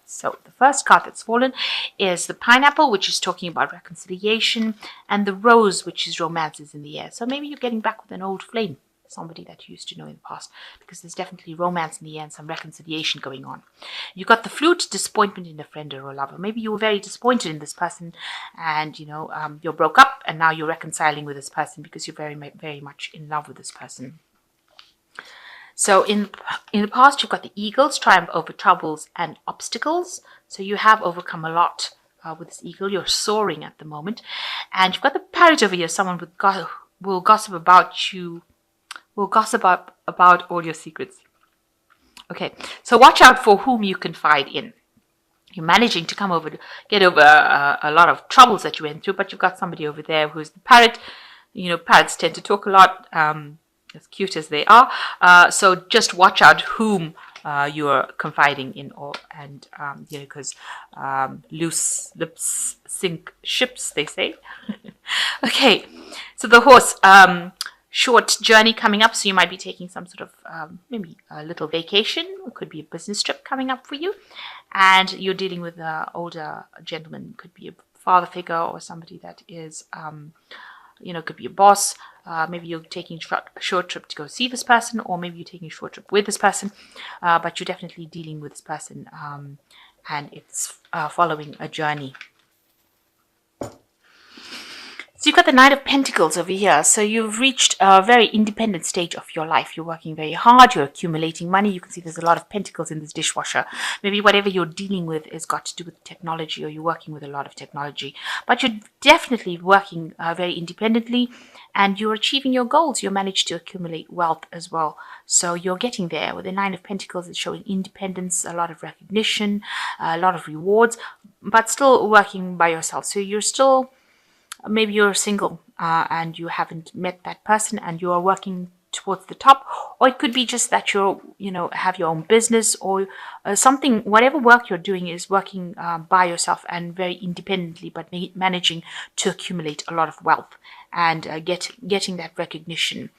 So the first card that's fallen is the pineapple, which is talking about reconciliation, and the rose, which is romance is in the air. So maybe you're getting back with an old flame, somebody that you used to know in the past, because there's definitely romance in the air and some reconciliation going on. You got the flute, disappointment in a friend or a lover. Maybe you were very disappointed in this person, and you're broke up, and now you're reconciling with this person because you're very much in love with this person. So in the past, you've got the eagles, triumph over troubles and obstacles. So you have overcome a lot with this eagle. You're soaring at the moment. And you've got the parrot over here. Someone will gossip about you, will gossip about all your secrets. Okay, so watch out for whom you confide in. You're managing to get over a lot of troubles that you went through, but you've got somebody over there who's the parrot. Parrots tend to talk a lot. As cute as they are, so just watch out whom you are confiding in, because loose lips sink ships, they say. Okay, so the horse, short journey coming up, so you might be taking some sort of maybe a little vacation. It could be a business trip coming up for you, and you're dealing with an older gentleman. Could be a father figure or somebody that is could be a boss. Maybe you're taking a short trip to go see this person, or maybe you're taking a short trip with this person, but you're definitely dealing with this person, and it's following a journey. So you've got the Knight of Pentacles over here. So you've reached a very independent stage of your life. You're working very hard. You're accumulating money. You can see there's a lot of pentacles in this dishwasher. Maybe whatever you're dealing with has got to do with technology, or you're working with a lot of technology. But you're definitely working very independently, and you're achieving your goals. You managed to accumulate wealth as well. So you're getting there. With the Nine of Pentacles, it's showing independence, a lot of recognition, a lot of rewards, but still working by yourself. So you're still... Maybe you're single and you haven't met that person and you are working towards the top, or it could be just that have your own business or something. Whatever work you're doing is working by yourself and very independently, but managing to accumulate a lot of wealth and getting that recognition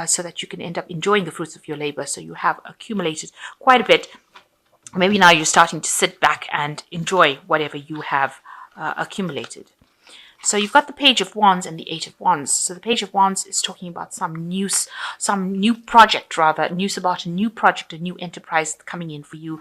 so that you can end up enjoying the fruits of your labor. So you have accumulated quite a bit. Maybe now you're starting to sit back and enjoy whatever you have accumulated. So you've got the Page of Wands and the Eight of Wands. So the Page of Wands is talking about some news about a new project, a new enterprise coming in for you.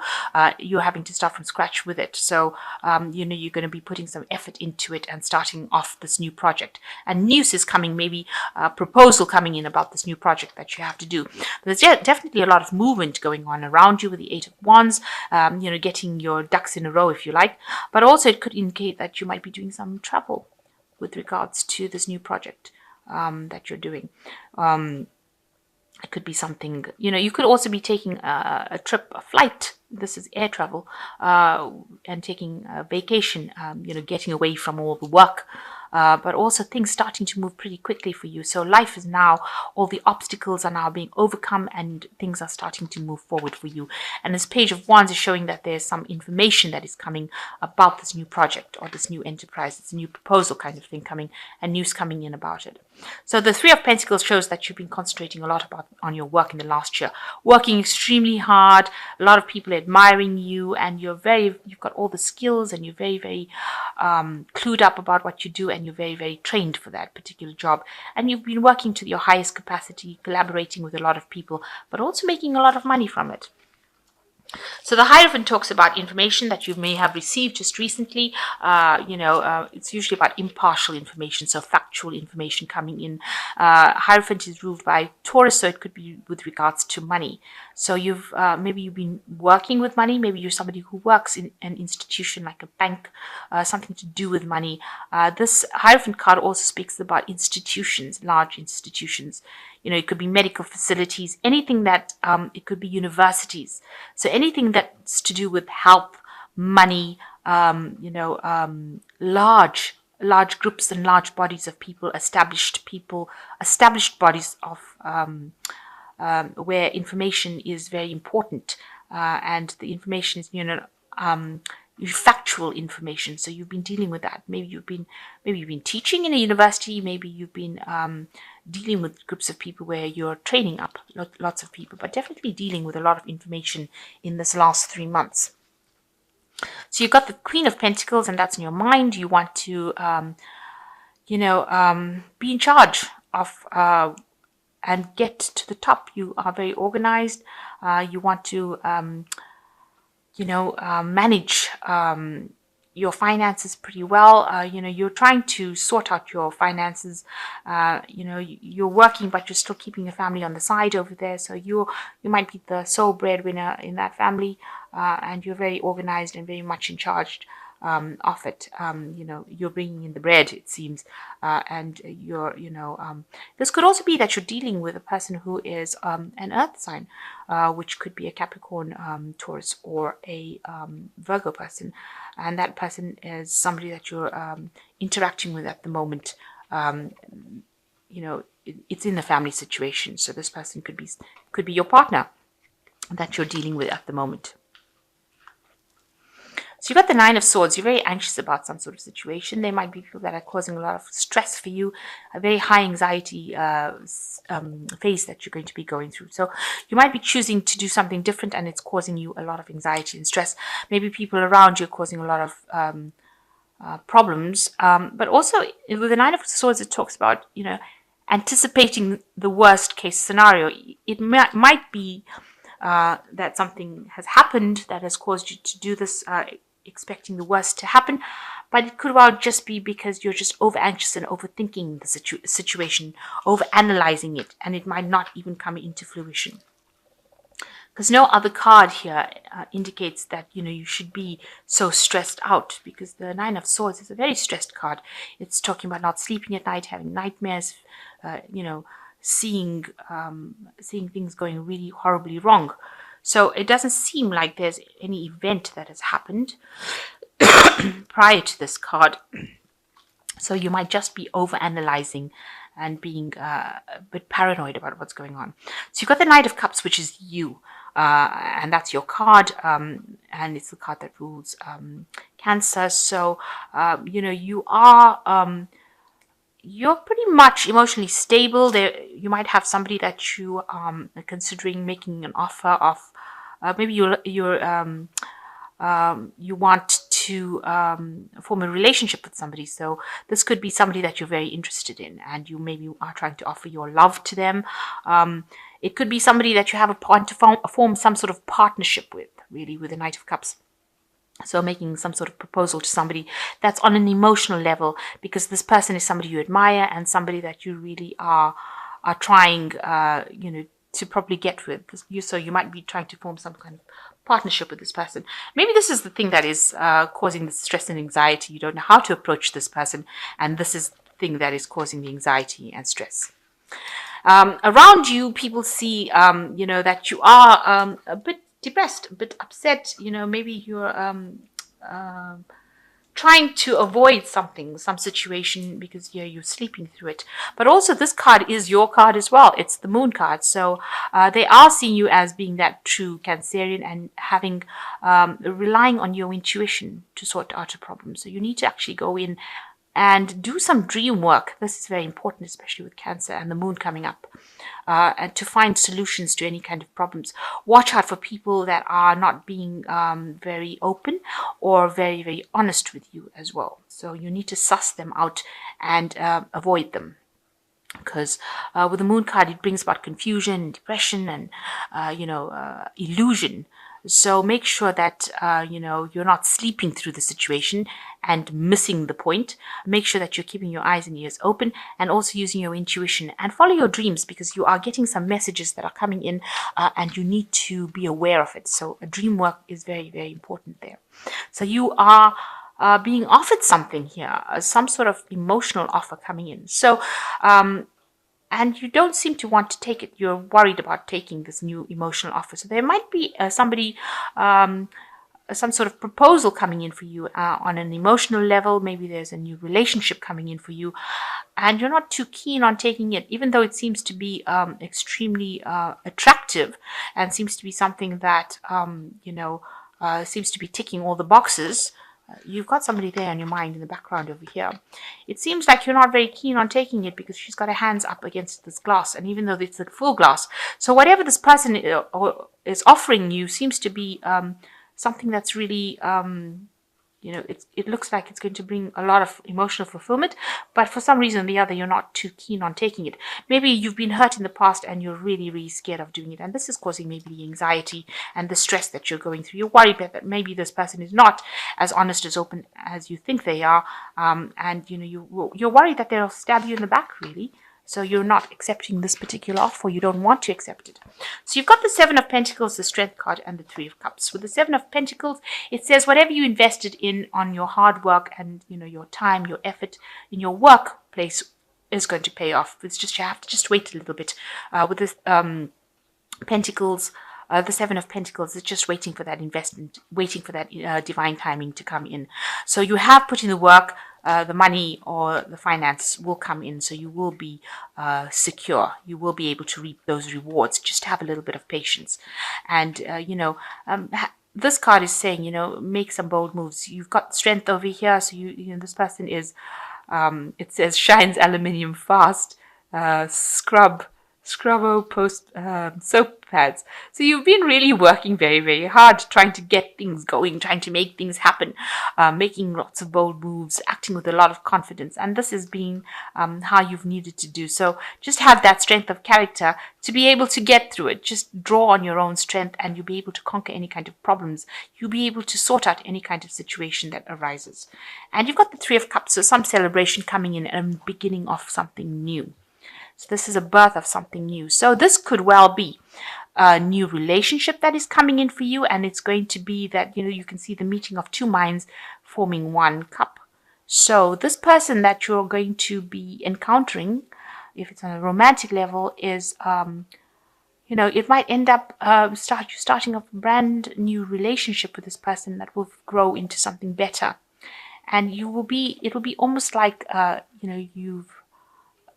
You're having to start from scratch with it. So, you're going to be putting some effort into it and starting off this new project. And news is coming, maybe a proposal coming in about this new project that you have to do. But there's definitely a lot of movement going on around you with the Eight of Wands, getting your ducks in a row, if you like. But also it could indicate that you might be doing some travel with regards to this new project that you're doing. It could be something, you could also be taking a trip, a flight. This is air travel, and taking a vacation, getting away from all the work. But also things starting to move pretty quickly for you. So life is now, all the obstacles are now being overcome and things are starting to move forward for you. And this Page of Wands is showing that there's some information that is coming about this new project or this new enterprise. It's a new proposal kind of thing coming and news coming in about it. So the Three of Pentacles shows that you've been concentrating a lot on your work in the last year, working extremely hard, a lot of people admiring you, and you've got all the skills and you're very, very clued up about what you do, and you're very, very trained for that particular job. And you've been working to your highest capacity, collaborating with a lot of people, but also making a lot of money from it. So the Hierophant talks about information that you may have received just recently. It's usually about impartial information, so factual information coming in. Hierophant is ruled by Taurus, so it could be with regards to money. So maybe you've been working with money. Maybe you're somebody who works in an institution like a bank, something to do with money. This Hierophant card also speaks about institutions, large institutions. It could be medical facilities, anything that, it could be universities. So anything that's to do with health, money, large groups and large bodies of people, established bodies of, where information is very important. And the information is, factual information. So you've been dealing with that. Maybe you've been teaching in a university. Maybe you've been dealing with groups of people where you're training up lots of people, but definitely dealing with a lot of information in this last 3 months. So you've got the Queen of Pentacles, and that's in your mind. You want to, be in charge of and get to the top. You are very organized. You want to, manage your finances pretty well. You're trying to sort out your finances. You're working, but you're still keeping your family on the side over there. So you might be the sole breadwinner in that family, and you're very organized and very much in charge of it. You're bringing in the bread, it seems, and this could also be that you're dealing with a person who is an earth sign, which could be a Capricorn, Taurus, or a Virgo person, and that person is somebody that you're interacting with at the moment. It's in the family situation, so this person could be your partner that you're dealing with at the moment. So you've got the Nine of Swords. You're very anxious about some sort of situation. There might be people that are causing a lot of stress for you, a very high anxiety phase that you're going to be going through. So you might be choosing to do something different, and it's causing you a lot of anxiety and stress. Maybe people around you are causing a lot of problems. But also with the Nine of Swords, it talks about, anticipating the worst case scenario. It might be that something has happened that has caused you to do this, expecting the worst to happen, but it could well just be because you're just over anxious and overthinking the situation, over analyzing it, and it might not even come into fruition. Because no other card here indicates that you should be so stressed out, because the Nine of Swords is a very stressed card. It's talking about not sleeping at night, having nightmares, seeing things going really horribly wrong. So it doesn't seem like there's any event that has happened prior to this card. So you might just be over-analyzing and being a bit paranoid about what's going on. So you've got the Knight of Cups, which is you. And that's your card. And it's the card that rules Cancer. So, you are... you're pretty much emotionally stable. You might have somebody that you are considering making an offer of. Maybe you want to form a relationship with somebody. So this could be somebody that you're very interested in, and you maybe are trying to offer your love to them. It could be somebody that you have a point to form some sort of partnership with, really, with the Knight of Cups. So making some sort of proposal to somebody that's on an emotional level, because this person is somebody you admire and somebody that you really are trying, to probably get with. So you might be trying to form some kind of partnership with this person. Maybe this is the thing that is causing the stress and anxiety. You don't know how to approach this person, and this is the thing that is causing the anxiety and stress. Around you, people see, that you are a bit depressed, a bit upset. Maybe you're trying to avoid some situation, because you're sleeping through it. But also this card is your card as well. It's the Moon card. So they are seeing you as being that true Cancerian and having relying on your intuition to sort out a problem. So you need to actually go in and do some dream work. This is very important, especially with Cancer and the Moon coming up, and to find solutions to any kind of problems. Watch out for people that are not being very open or very, very honest with you as well. So you need to suss them out and avoid them. Because with the Moon card, it brings about confusion and depression and, illusion. So make sure that, you're not sleeping through the situation and missing the point. Make sure that you're keeping your eyes and ears open, and also using your intuition, and follow your dreams, because you are getting some messages that are coming in, and you need to be aware of it. So a dream work is very, very important there. So you are being offered something here, some sort of emotional offer coming in. So, and you don't seem to want to take it. You're worried about taking this new emotional offer. So there might be somebody, some sort of proposal coming in for you on an emotional level. Maybe there's a new relationship coming in for you, and you're not too keen on taking it, even though it seems to be extremely attractive and seems to be something that, seems to be ticking all the boxes. You've got somebody there in your mind in the background over here. It seems like you're not very keen on taking it, because she's got her hands up against this glass, and even though it's a full glass, so whatever this person is offering you seems to be something that's really it looks like it's going to bring a lot of emotional fulfillment, but for some reason or the other, you're not too keen on taking it. Maybe you've been hurt in the past and you're really, really scared of doing it. And this is causing maybe the anxiety and the stress that you're going through. You're worried that maybe this person is not as honest, as open as you think they are. And, you're worried that they'll stab you in the back, really. So you're not accepting this particular offer. You don't want to accept it. So you've got the Seven of Pentacles, the Strength card, and the Three of Cups. With the Seven of Pentacles, it says whatever you invested in on your hard work and, your time, your effort in your workplace is going to pay off. It's just, you have to just wait a little bit. With this Pentacles, the Seven of Pentacles is just waiting for that investment, waiting for that divine timing to come in. So you have put in the work. The money or the finance will come in, so you will be secure. You will be able to reap those rewards. Just have a little bit of patience. And, this card is saying, make some bold moves. You've got strength over here, so this person is, it says, shines aluminium fast, Scrubbo post soap pads. So you've been really working very, very hard, trying to get things going, trying to make things happen, making lots of bold moves, acting with a lot of confidence. And this has been how you've needed to do. So just have that strength of character to be able to get through it. Just draw on your own strength and you'll be able to conquer any kind of problems. You'll be able to sort out any kind of situation that arises. And you've got the Three of Cups, so some celebration coming in and beginning of something new. So this is a birth of something new. So this could well be a new relationship that is coming in for you. And it's going to be that, you can see the meeting of two minds forming one cup. So this person that you're going to be encountering, if it's on a romantic level, is, it might end up starting a brand new relationship with this person that will grow into something better. And it'll be almost like,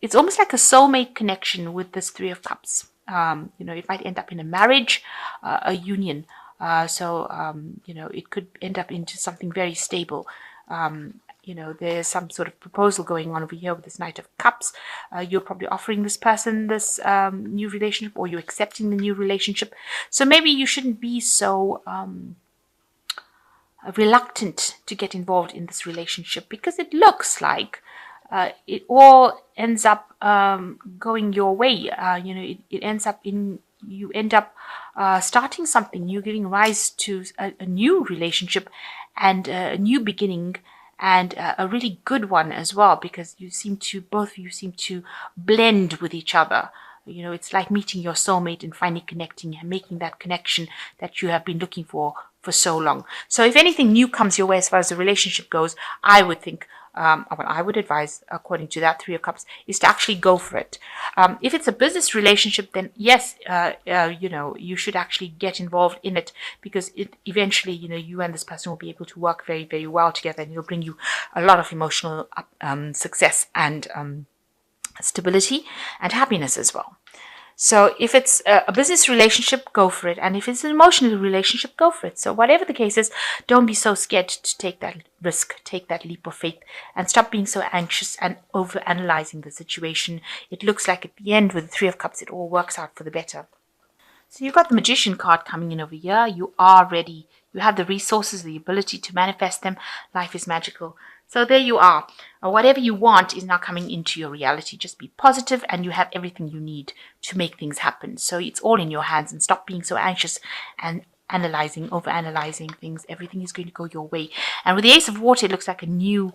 it's almost like a soulmate connection with this Three of Cups. It might end up in a marriage, a union. It could end up into something very stable. There's some sort of proposal going on over here with this Knight of Cups. You're probably offering this person this new relationship, or you're accepting the new relationship. So maybe you shouldn't be so reluctant to get involved in this relationship, because it looks like it all ends up going your way. It ends up you end up starting something. You're giving rise to a new relationship and a new beginning, and a really good one as well, because both of you seem to blend with each other. It's like meeting your soulmate and finally connecting and making that connection that you have been looking for so long. So if anything new comes your way as far as the relationship goes, I would think, what I would advise, according to that Three of Cups, is to actually go for it. If it's a business relationship, then yes, you should actually get involved in it, because eventually, you and this person will be able to work very, very well together, and it'll bring you a lot of emotional success and stability and happiness as well. So if it's a business relationship, go for it. And if it's an emotional relationship, go for it. So whatever the case is, don't be so scared to take that risk, take that leap of faith, and stop being so anxious and over-analyzing the situation. It looks like at the end with the Three of Cups, it all works out for the better. So you've got the Magician card coming in over here. You are ready. You have the resources, the ability to manifest them. Life is magical. So there you are. Whatever you want is now coming into your reality. Just be positive and you have everything you need to make things happen. So it's all in your hands, and stop being so anxious and over-analyzing things. Everything is going to go your way. And with the Ace of Water, it looks like a new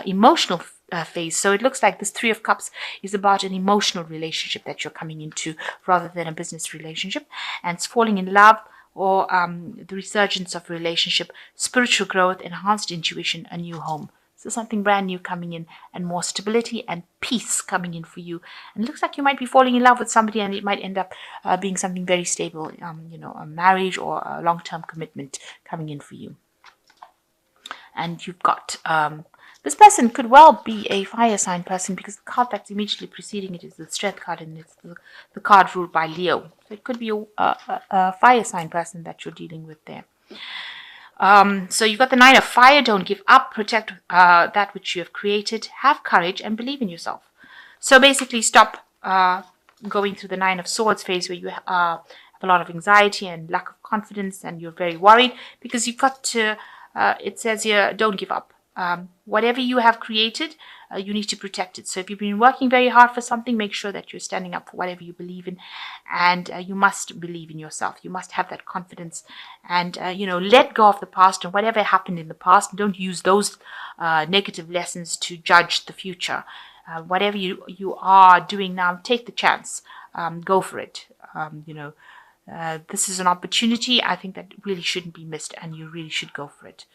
emotional phase. So it looks like this Three of Cups is about an emotional relationship that you're coming into rather than a business relationship. And it's falling in love, or the resurgence of a relationship, spiritual growth, enhanced intuition, a new home. So something brand new coming in, and more stability and peace coming in for you. And it looks like you might be falling in love with somebody, and it might end up being something very stable, a marriage or a long-term commitment coming in for you. And you've got, this person could well be a fire sign person, because the card that's immediately preceding it is the Strength card, and it's the card ruled by Leo. So it could be a fire sign person that you're dealing with there. So you've got the Nine of Fire. Don't give up. Protect that which you have created. Have courage and believe in yourself. So basically, stop going through the Nine of Swords phase, where you have a lot of anxiety and lack of confidence, and you're very worried, because you've got to it says here, don't give up. Whatever you have created, you need to protect it. So if you've been working very hard for something, make sure that you're standing up for whatever you believe in, and you must believe in yourself. You must have that confidence, and let go of the past and whatever happened in the past. Don't use those negative lessons to judge the future. Whatever you are doing now, take the chance. Go for it. This is an opportunity I think that really shouldn't be missed, and you really should go for it.